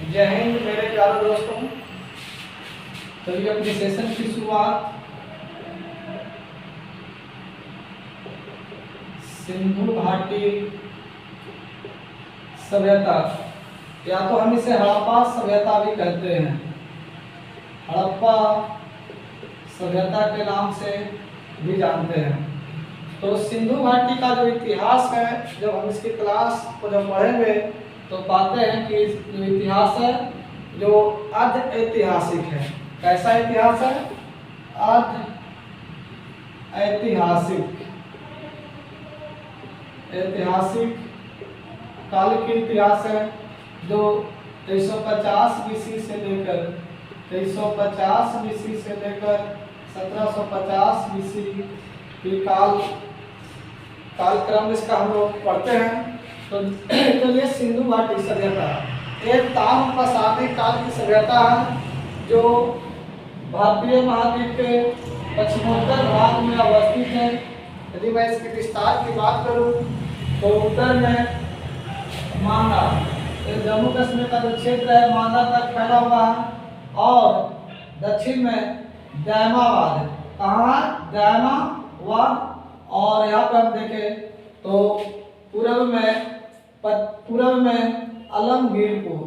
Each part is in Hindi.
जय हिंद मेरे प्यारे दोस्तों। तो ये अपने सेशन की शुरुआत सिंधु घाटी सभ्यता, या तो हम इसे हड़प्पा सभ्यता भी कहते हैं। हड़प्पा सभ्यता के नाम से भी जानते हैं। तो सिंधु घाटी का जो इतिहास है, जब हम इसकी क्लास को जब पढ़ेंगे तो पाते हैं कि जो इतिहास है जो अर्ध ऐतिहासिक है। कैसा इतिहास है? अर्ध ऐतिहासिक, ऐतिहासिक काल की इतिहास है जो 350 बीसी से लेकर 350 बीसी से लेकर 1750 बीसी की कालक्रम इसका हम लोग पढ़ते हैं। तो ये सिंधु घाटी सभ्यता एक ताम्रपाषाणी काल की सभ्यता है जो भारतीय महाद्वीप के पश्चिमोत्तर भाग में अवस्थित है। यदि मैं इसके विस्तार की बात करूं तो उत्तर में मांडा, जम्मू कश्मीर का जो क्षेत्र है मांडा तक फैला हुआ है, और दक्षिण में दयामाबाद, कहाँ दयामाबाद, और यहाँ पर हम देखें तो पूर्व में आलमगीरपुर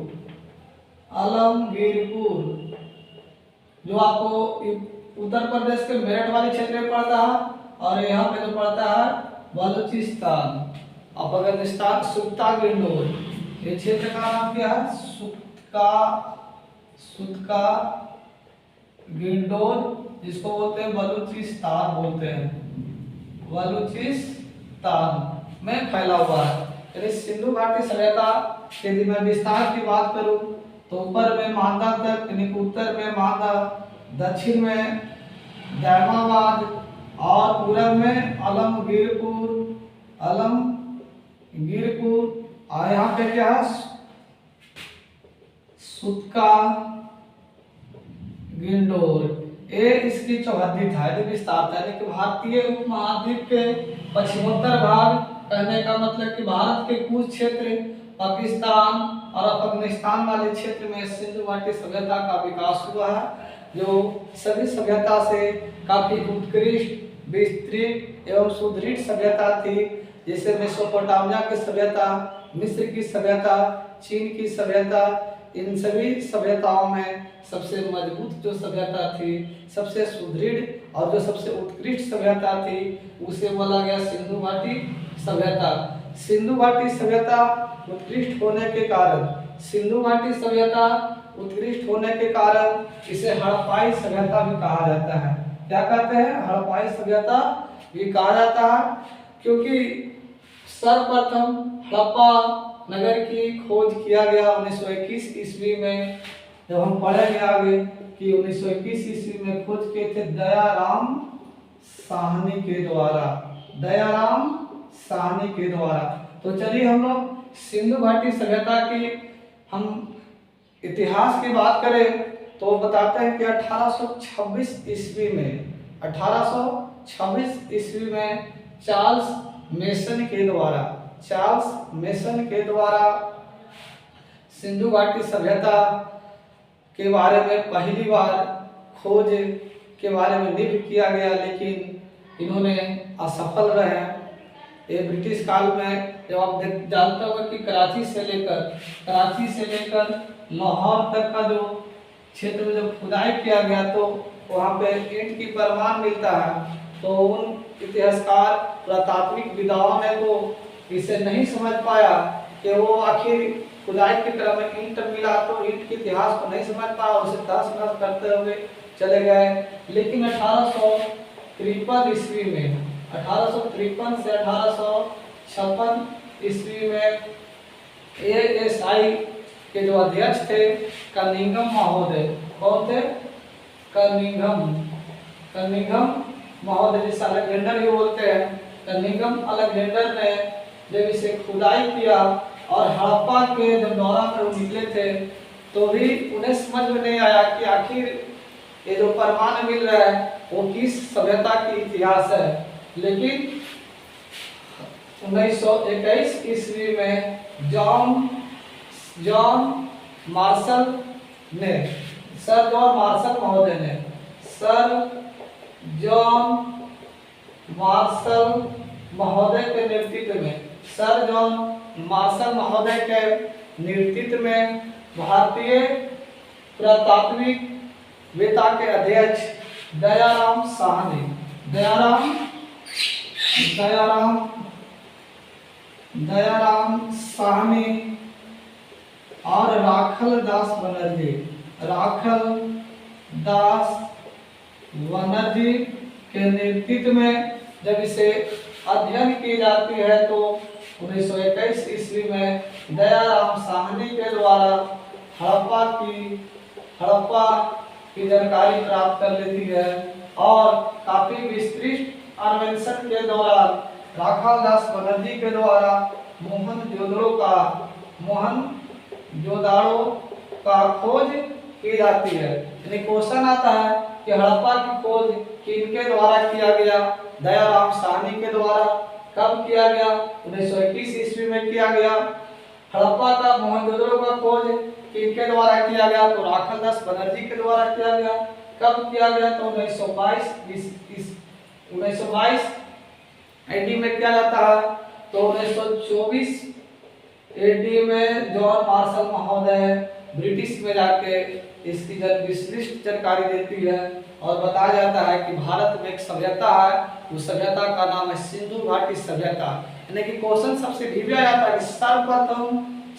जो आपको उत्तर प्रदेश के मेरठ वाले क्षेत्र में पड़ता है, और यहाँ पे जो पड़ता है बलूचिस्तान, अफगानिस्तान, सुत्ता गिंडोर, ये क्षेत्र का नाम क्या है? सुत्ता गिंडोर, जिसको बोलते हैं बलूचिस्तान, बोलते हैं बलूचिस्तान में फैला हुआ है। यदि सिंधु घाटी सभ्यता यदि मैं विस्तार की बात करूं तो ऊपर में मांडा तक, यानी उत्तर में मांडा, दक्षिण में दयामाबाद, और पूर्व में आलमगीरपुर, और यहाँ पे क्या है? सुत्ता गिंडोर। ये इसकी चौहद्दी था, यदि विस्तार था, यानी कि भारतीय उपमहाद्वीप के पश्चिमोत्तर भाग, कहने का मतलब कि भारत के कुछ क्षेत्र, पाकिस्तान और अफगानिस्तान वाले क्षेत्र में सिंधु घाटी सभ्यता का विकास हुआ है, जो सभी सभ्यता से काफी उत्कृष्ट, विस्तृत एवं सुदृढ़ सभ्यता थी। जैसे मेसोपोटामिया की सभ्यता, मिस्र की सभ्यता, चीन की सभ्यता, इन सभी सभ्यताओं में सबसे मजबूत जो सभ्यता थी, सबसे सुदृढ़ और जो सबसे उत्कृष्ट सभ्यता थी, उसे बोला गया सिंधु घाटी सभ्यता। सिंधु घाटी सभ्यता उत्कृष्ट होने के कारण, सिंधु घाटी सभ्यता उत्कृष्ट होने के कारण इसे हड़प्पाई सभ्यता भी कहा जाता है। क्या कहते हैं? हड़प्पाई सभ्यता भी कहा जाता है, क्योंकि सर्वप्रथम हड़प्पा नगर की खोज किया गया 1921 ईस्वी में। जब हम पढ़ेंगे आगे कि 1921 ईस्वी में खोज किए थे दयाराम साहनी के द्वारा। तो चलिए हम लोग सिंधु घाटी सभ्यता की हम इतिहास की बात करें तो बताते हैं कि 1826 ईस्वी में चार्ल्स मेसन के द्वारा सिंधु घाटी सभ्यता के बारे में पहली बार खोज के बारे में निबंध किया गया, लेकिन इन्होंने असफल रहे। ये ब्रिटिश काल में, जब आप जानते होंगे कि कराची से लेकर लाहौर तक का जो क्षेत्र में जब खुदाई किया गया तो वहाँ पे ईंट की प्रमाण मिलता है। तो उन इतिहासकार पुरातात्विक विद्वानों ने तो इसे नहीं समझ पाया कि वो आखिर खुदाई के क्रम में ईंट मिला, तो ईंट के इतिहास को नहीं समझ पाया, उसे तहस-नहस करते हुए चले गए। लेकिन 1853 ईस्वी में, 1853 से 1856 ईस्वी में ASI के जो अध्यक्ष थे कनिंघम महोदय, कौन थे? कनिंघम महोदय, जिसे अलेक्जेंडर भी बोलते हैं। कनिंघम अलेक्जेंडर ने जब इसे खुदाई किया और हड़प्पा के जब दौरा पर वो निकले थे तो भी उन्हें समझ में नहीं आया कि आखिर ये जो प्रमाण मिल रहा है वो किस सभ्यता की इतिहास है। लेकिन 1921 ईस्वी में जॉन मार्शल ने, सर जॉन मार्शल महोदय ने, सर जॉन मार्शल महोदय के नेतृत्व में, सर जॉन मार्शल महोदय के नेतृत्व में भारतीय पुरातात्विकवेत्ता के अध्यक्ष दयाराम साहनी, दयाराम साहनी और राखल दास बनर्जी के नेतृत्व में जब इसे अध्ययन की जाती है तो 1921 ईस्वी में दयाराम साहनी के द्वारा हड़प्पा की जानकारी प्राप्त कर लेती है और काफी विस्तृत अन्वेषण के दौरान राखाल दास बनर्जी के द्वारा मोहनजोदाड़ो का खोज की जाती है। यानी क्वेश्चन आता है कि हड़प्पा की खोज किनके द्वारा किया गया? दयाराम साहनी के द्वारा। कब किया गया? 1921 ईस्वी में किया गया। हड़प्पा का मोहनजोदड़ो का खोज किनके द्वारा किया गया? तो राखाल दास बनर्जी के द्वारा किया गया। कब किया गया? तो 1922 एडी में किया जाता है। तो 1924 एडी में जॉन मार्शल महोदय ब्रिटिश में जाके इसकी विस्तृत जानकारी देती है और बताया जाता है कि भारत में एक सभ्यता है, उस सभ्यता का नाम है सिंधु घाटी सभ्यता। यानी कि क्वेश्चन सबसे भी आता है कि सर्वप्रथम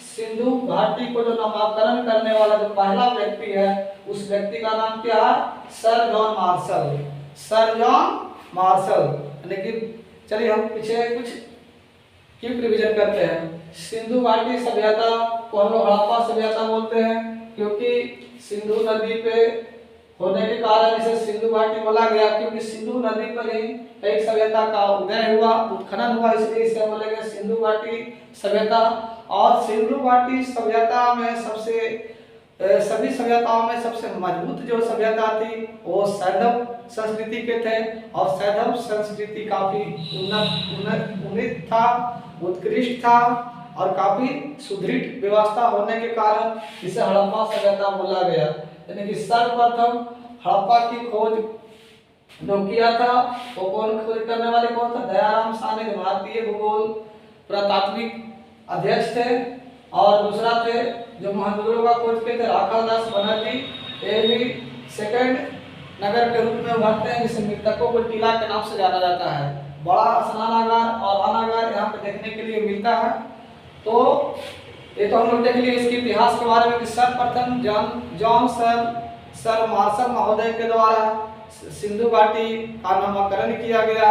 सिंधु घाटी को जो नामकरण करने वाला जो पहला व्यक्ति है उस व्यक्ति का नाम क्या है? Sir John Marshall. Sir John Marshall. यानी कि चलिए हम पीछे कुछ क्विक रिवीजन करते हैं। सिंधु घाटी सभ्यता को हम लोग हड़प्पा सभ्यता बोलते हैं क्योंकि सिंधु नदी पे होने के कारण इसे सिंधु घाटी बोला गया, क्योंकि सिंधु नदी पर ही एक सभ्यता का उदय हुआ, उत्खनन हुआ, इसलिए इसे बोला गया सिंधु घाटी सभ्यता। और सिंधु घाटी सभ्यता में सभी सभ्यताओं में सबसे मजबूत जो सभ्यता थी वो सैंधव संस्कृति के थे और सैंधव संस्कृति काफी उन्नत था, उत्कृष्ट था और काफी सुदृढ़ व्यवस्था होने के कारण इसे हड़प्पा सभ्यता बोला गया। यानी कि सर्वप्रथम हड़प्पा की खोज जो किया था वो कौन खोज करने वाले कौन था? दयाराम साहनी, भारतीय भूगोल पुरातात्विक अध्यक्ष थे। और दूसरा थे जो मोहनजोदड़ो का खोज किए थे राखाल दास बनर्जी। ये भी सेकंड नगर के रूप में उभरते हैं जिसे मृतकों को टीला के नाम से जाना जाता है। बड़ा स्नानागार और अनागार यहाँ पे देखने के लिए मिलता है। तो ये तो हम लोग देख लिए इसके इतिहास के बारे में कि सर्वप्रथम जॉन सर मार्शल महोदय के द्वारा सिंधु घाटी का नामकरण किया गया।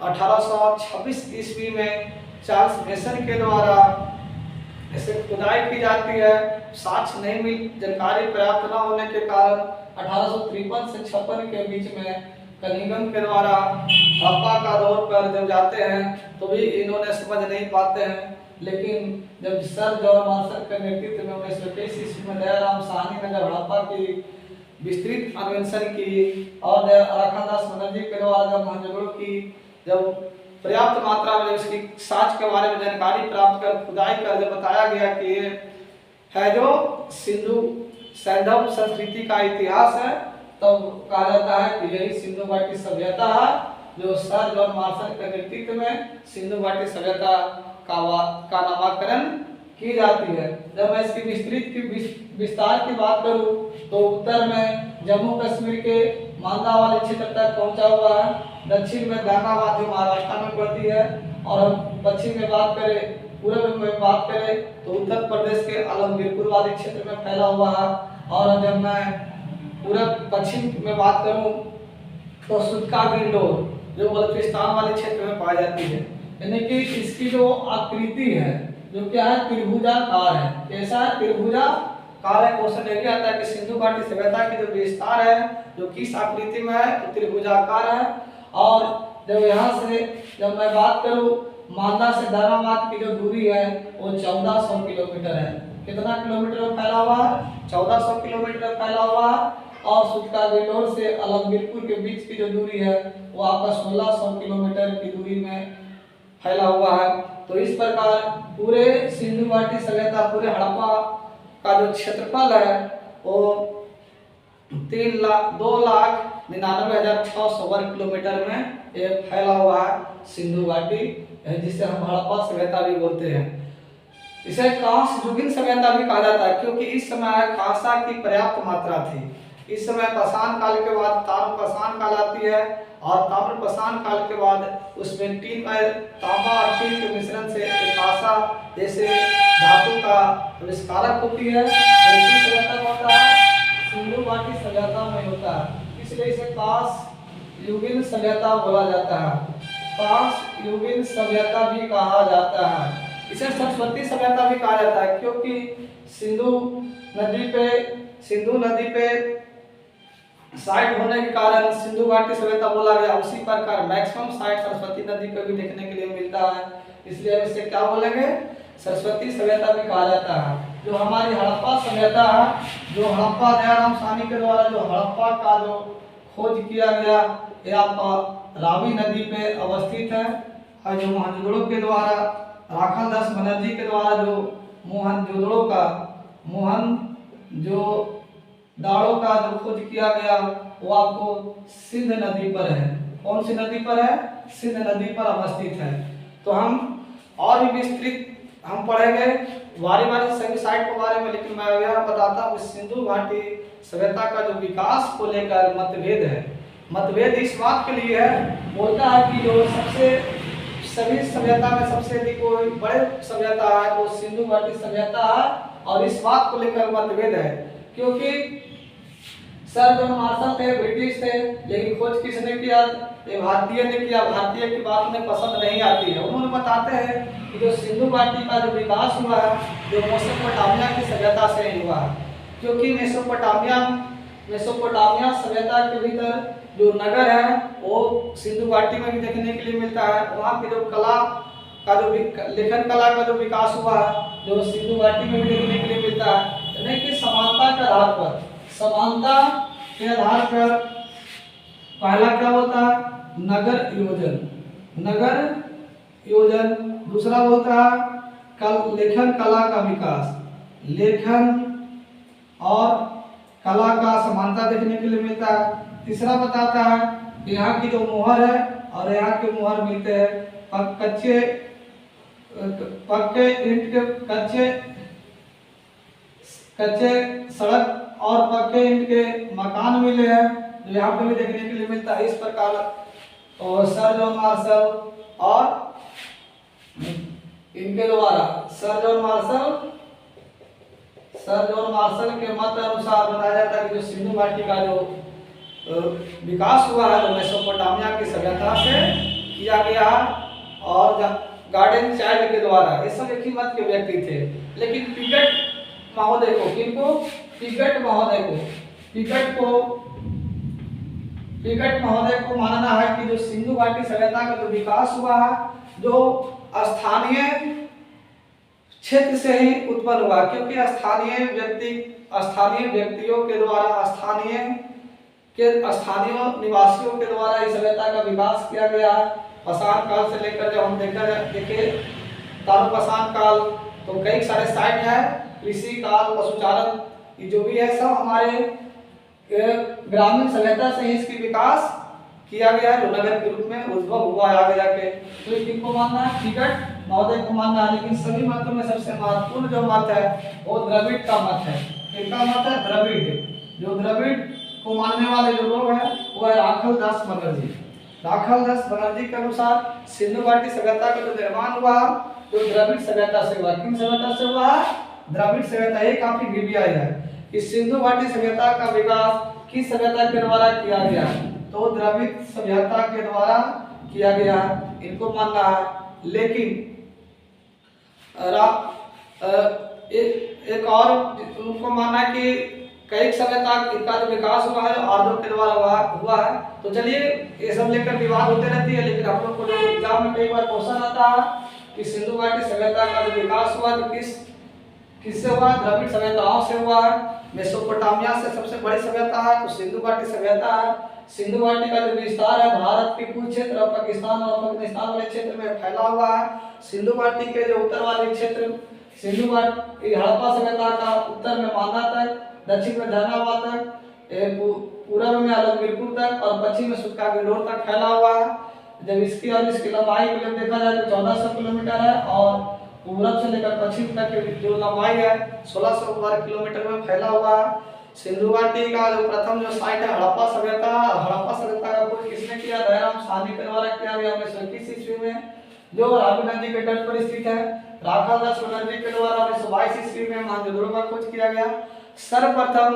1826 ईस्वी में चार्ल्स मेसन के द्वारा इसे खुदाई की जाती है। साक्ष्य नहीं मिल, जानकारी प्राप्त न होने के कारण 1853 से 56 के बीच में कनिंघम के द्वारा हड़प्पा का दौर पर जब जाते हैं तो भी इन्होंने समझ नहीं पाते हैं। लेकिन जब सर जॉन मार्शल के नेतृत्व में 1921 ईस्वी में दयाराम साहनी ने जब हड़प्पा की विस्तृत अन्वेषण की और राखाल दास बनर्जी के द्वारा जब मोहनजोदड़ो की जब पर्याप्त मात्रा में इसकी साक्ष्य के बारे में जानकारी प्राप्त कर खुदाई कर जब बताया गया कि ये है जो सैंधव संस्कृति का इतिहास है, तब कहा जाता है कि यही सिंधु घाटी सभ्यता है जो सर जॉन मार्शल के नेतृत्व में सिंधु घाटी सभ्यता का नामकरण की जाती है। जब मैं इसकी विस्तार की बात करूं तो उत्तर में जम्मू कश्मीर के मालदा वाले क्षेत्र तक पहुंचा हुआ है, दक्षिण में गाजियाबाद जो महाराष्ट्र में पड़ती है, और हम पश्चिम में बात करें, पूर्व में बात करें तो उत्तर प्रदेश के आलमगीरपुर वाले क्षेत्र में फैला हुआ है। और जब मैं पूर्व पश्चिम में बात करूं तो सुदका गिंडोर जो बल्तिस्तान वाले क्षेत्र में पाई जाती है। यानी कि इसकी जो आकृति है जो क्या है, त्रिभुजाकार है। कैसा है? त्रिभुजाकार है। क्वेश्चन ये आता है कि सिंधु घाटी सभ्यता की जो विस्तार है जो किस आकृति में है, तो त्रिभुजाकार है। और जब यहाँ से जब मैं बात करूँ मालदा से धर्माबाद की जो दूरी है वो 1400 किलोमीटर है। कितना किलोमीटर फैला हुआ है? 1400 किलोमीटर फैला हुआ है। और सुदका गिंडोर से आलमगीरपुर के बीच की जो दूरी है वो आपका 1600 किलोमीटर की दूरी में फैला हुआ है। तो इस प्रकार पूरे सिंधु घाटी सभ्यता, पूरे हड़प्पा का जो क्षेत्रफल है वो 2,99,600 वर्ग किलोमीटर में ये फैला हुआ है सिंधु घाटी, जिसे हम हड़प्पा सभ्यता भी बोलते हैं। इसे कांस्य युगीन सभ्यता भी कहा जाता है क्योंकि इस समय कांसा की पर्याप्त मात्रा थी। इस समय पाषाण काल के बाद ताम्रपाषाण काल आती है और ताम्रपाषाण काल के बाद उसमें टीन तांबा और टीन के मिश्रण से कांसा जैसे धातु का आविष्कारक होती है। ऐसी सभ्यता होता है सिंधु घाटी सभ्यता में होता है, इसलिए इसे कांस्य युगीन सभ्यता बोला जाता है। कांस्य युगीन सभ्यता भी कहा जाता है। इसे सरस्वती सभ्यता भी कहा जाता है क्योंकि सिंधु नदी पे साइट होने के कारण सिंधु घाटी सभ्यता बोला गया। उसी प्रकार मैक्सिमम साइट सरस्वती नदी पे भी देखने के लिए मिलता है, इसलिए इसे क्या बोलेंगे, सरस्वती सभ्यता भी कहा जाता है। जो हमारी हड़प्पा सभ्यता है, जो हड़प्पा दयाराम साहनी के द्वारा जो हड़प्पा का जो खोज किया गया, यह आपका रावी नदी पे अवस्थित है। और जो मोहनजोदड़ो के द्वारा राखाल दास बनर्जी के द्वारा जो मोहनजोदड़ो का जो खोज किया गया वो आपको सिंध नदी पर है। कौन सी नदी पर है? सिंध नदी पर अवस्थित है। तो हम और भी विस्तृत हम पढ़ेंगे बारी सभी साइट के बारे में, लेकिन मैं यह बताता हूँ सिंधु घाटी सभ्यता का जो विकास को लेकर मतभेद है। मतभेद इस बात के लिए है, बोलता है कि जो सभी सभ्यता में सबसे अधिक कोई बड़े सभ्यता है वो सिंधु घाटी सभ्यता है, और इस बात को लेकर मतभेद है क्योंकि सर जॉन मार्शल थे, ब्रिटिश थे, लेकिन खोज किसने किया? ये भारतीय ने किया। भारतीय की बात उन्हें पसंद नहीं आती है। उन्होंने बताते हैं कि जो सिंधु घाटी का जो विकास हुआ है जो मेसोपोटामिया की सभ्यता से ही हुआ है, क्योंकि मेसोपोटामिया सभ्यता के भीतर जो नगर है वो सिंधु घाटी में भी देखने के लिए मिलता है। वहाँ की जो कला का जो लेखन कला का जो विकास हुआ है जो सिंधु घाटी में भी देखने के लिए मिलता है। यानी कि समानता के आधार पर पहला क्या होता है? नगर योजन। दूसरा होता है लेखन कला का विकास, लेखन और कला का समानता देखने के लिए मिलता है। तीसरा बताता है कि यहाँ की जो मोहर है और यहाँ के मोहर मिलते हैं कच्चे सड़क और पक्के ईंट के मकान मिले हैं, जो यहाँ पे भी देखने के लिए मिलता है। इस प्रकार और सर जॉन मार्शल के मत अनुसार बताया जाता है कि जो सिंधु घाटी का जो विकास हुआ है जो मेसोपोटामिया की सभ्यता से किया गया और गार्डन चाइल्ड के द्वारा। ये सब एक ही मत के व्यक्ति थे, लेकिन पिगट महोदय को मानना है कि जो सिंधु घाटी सभ्यता का जो विकास हुआ है जो स्थानीय क्षेत्र से ही उत्पन्न हुआ, क्योंकि स्थानीय व्यक्तियों के द्वारा स्थानीय निवासियों के द्वारा इस सभ्यता का विकास किया गया है। पाषाण काल से लेकर जब हम देखे ताम्रपाषाण काल तो कई सारे साइट है, कृषि काल, पशुचारण, ये जो भी है सब हमारे ग्रामीण सभ्यता से ही इसकी विकास किया गया है, जो नगर के रूप में उद्भव हुआ आगे जाके। तो किनको मानना है? टिकट महोदय को मानना है। लेकिन सभी मतों में सबसे महत्वपूर्ण जो मत है वो द्रविड़ का मत है। किसका मत है? द्रविड़। जो द्रविड़ को मानने वाले जो लोग हैं वो है राखाल दास बनर्जी के अनुसार सिंधु घाटी सभ्यता का जो निर्माण हुआ जो द्रविड़ सभ्यता से हुआ। किन सभ्यता से हुआ? द्रविड़ सभ्यता। ये काफी वीवीआई है कि सिंधु घाटी सभ्यता का विकास किस सभ्यता के द्वारा किया गया? तो द्रविड़ सभ्यता के द्वारा किया गया, इनको मानना है। लेकिन एक और उनको मानना है कि कई सभ्यता का जो विकास हुआ है आर्यों के द्वारा हुआ है। तो चलिए ये सब लेकर विवाद होते रहती है, लेकिन आप लोग को जो एग्जाम में कई बार क्वेश्चन आता है कि सिंधु घाटी सभ्यता का जो विकास हुआ तो किससे हुआ? द्रविड़ सभ्यताओं से हुआ है। मेसोपोटामिया से सबसे बड़ी सभ्यता है तो सिंधु घाटी सभ्यता है। सिंधु घाटी का जो विस्तार है भारत के कुछ क्षेत्र पाकिस्तान और अफगानिस्तान वाले क्षेत्र में फैला हुआ है। सिंधु घाटी के जो उत्तर वाले क्षेत्र सिंधु घाटी हड़प्पा सभ्यता का उत्तर में मांदा तक, दक्षिण में धरनावा तक, पूर्व में आलमगीरपुर तक और पश्चिम में सुक्का गिलोर तक फैला हुआ है। जब इसकी और इसकी लंबाई को जब देखा जाए तो 1400 किलोमीटर है और पूरब से लेकर पश्चिम तक की जो लंबाई है 1600 वर्ग किलोमीटर में फैला हुआ है। सिंधु घाटी का जो प्रथम जो साइट है हड़प्पा सभ्यता का खोज किसने किया? दयाराम साहनी के द्वारा किया गया 1921 ईस्वी में, जो रावी नदी के तट पर स्थित है। राखालदास बनर्जी के द्वारा 1922 ईस्वी में मोहनजोदड़ो का खोज किया गया। सर्वप्रथम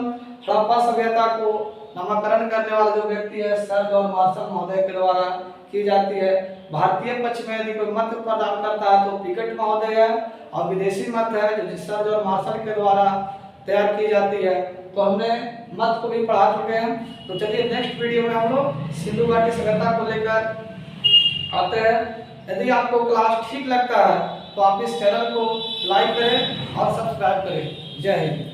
हड़प्पा सभ्यता को नामकरण करने वाला जो व्यक्ति है सर जॉन मार्शल महोदय के द्वारा की जाती है। भारतीय पक्ष में यदि कोई मत प्रदान करता है तो पिकेट महोदय है, और विदेशी मत है जो सर जॉन मार्शल के द्वारा तैयार की जाती है। तो हमने मत को भी पढ़ा चुके हैं। तो चलिए नेक्स्ट वीडियो में हम लोग सिंधु घाटी सभ्यता को लेकर आते हैं। यदि आपको क्लास ठीक लगता है तो आप इस चैनल को लाइक करें और सब्सक्राइब करें। जय हिंद।